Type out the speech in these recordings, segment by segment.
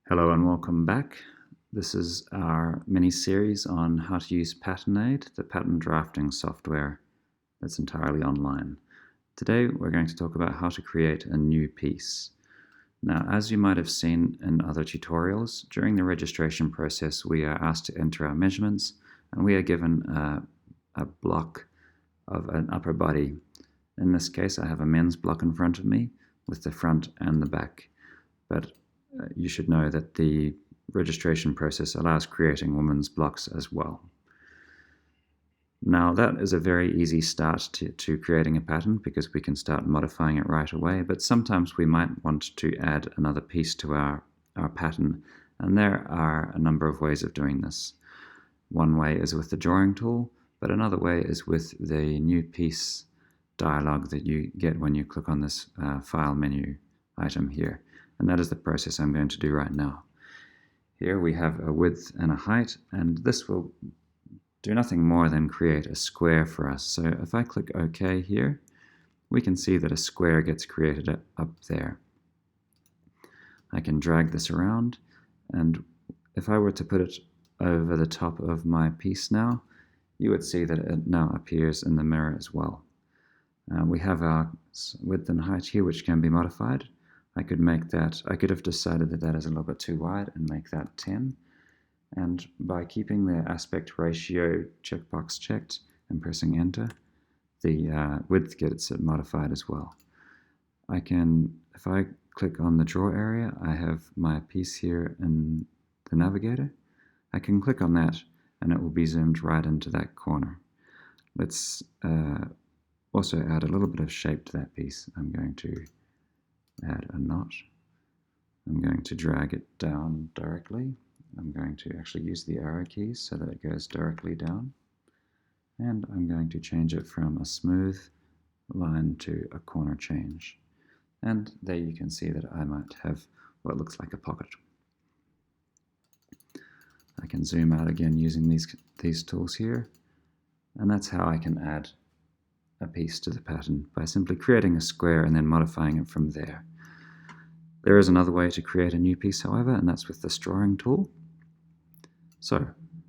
Hello and welcome back. This is our mini-series on how to use Patternade, the pattern drafting software that's entirely online. Today we're going to talk about how to create a new piece. Now, as you might have seen in other tutorials, during the registration process we are asked to enter our measurements and we are given a block of an upper body. In this case I have a men's block in front of me with the front and the back, but you should know that the registration process allows creating women's blocks as well. Now that is a very easy start to creating a pattern because we can start modifying it right away, but sometimes we might want to add another piece to our pattern, and there are a number of ways of doing this. One way is with the drawing tool, but another way is with the new piece dialog that you get when you click on this file menu item here. And that is the process I'm going to do right now. Here we have a width and a height, and this will do nothing more than create a square for us. So if I click OK here, we can see that a square gets created up there. I can drag this around, and if I were to put it over the top of my piece now, you would see that it now appears in the mirror as well. We have our width and height here, which can be modified. I could have decided that that is a little bit too wide and make that 10. And by keeping the aspect ratio checkbox checked and pressing enter, the width gets modified as well. If I click on the draw area, I have my piece here in the navigator. I can click on that and it will be zoomed right into that corner. Let's also add a little bit of shape to that piece. I'm going to add a knot. I'm going to drag it down directly. I'm going to actually use the arrow keys so that it goes directly down. And I'm going to change it from a smooth line to a corner change. And there you can see that I might have what looks like a pocket. I can zoom out again using these tools here. And that's how I can add a piece to the pattern, by simply creating a square and then modifying it from there. There is another way to create a new piece, however, and that's with this drawing tool. So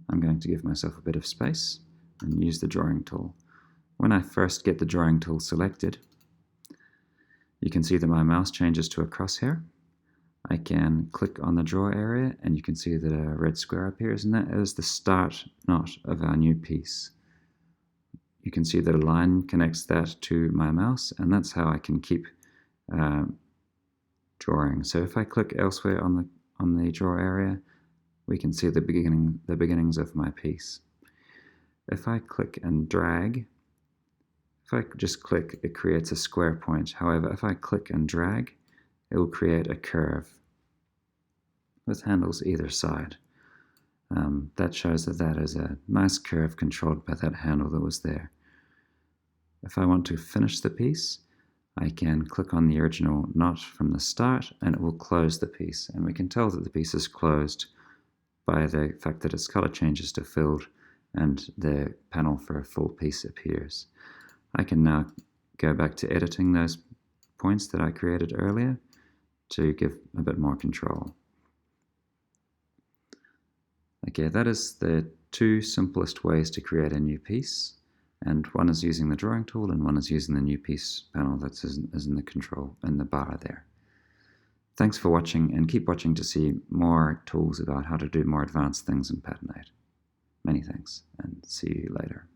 I'm going to give myself a bit of space and use the drawing tool. When I first get the drawing tool selected, you can see that my mouse changes to a crosshair. I can click on the draw area and you can see that a red square appears, and that is the start knot of our new piece. You can see that a line connects that to my mouse, and that's how I can keep drawing. So if I click elsewhere on the draw area, we can see the beginnings of my piece. If I click and drag, if I just click, it creates a square point. However, if I click and drag, it will create a curve with handles either side. That shows that that is a nice curve controlled by that handle that was there. If I want to finish the piece, I can click on the original knot from the start and it will close the piece. And we can tell that the piece is closed by the fact that its color changes to filled and the panel for a full piece appears. I can now go back to editing those points that I created earlier to give a bit more control. Okay, that is the two simplest ways to create a new piece, and one is using the drawing tool and one is using the new piece panel that is in the control in the bar there. Thanks for watching, and keep watching to see more tools about how to do more advanced things in Patternade. Many thanks, and see you later.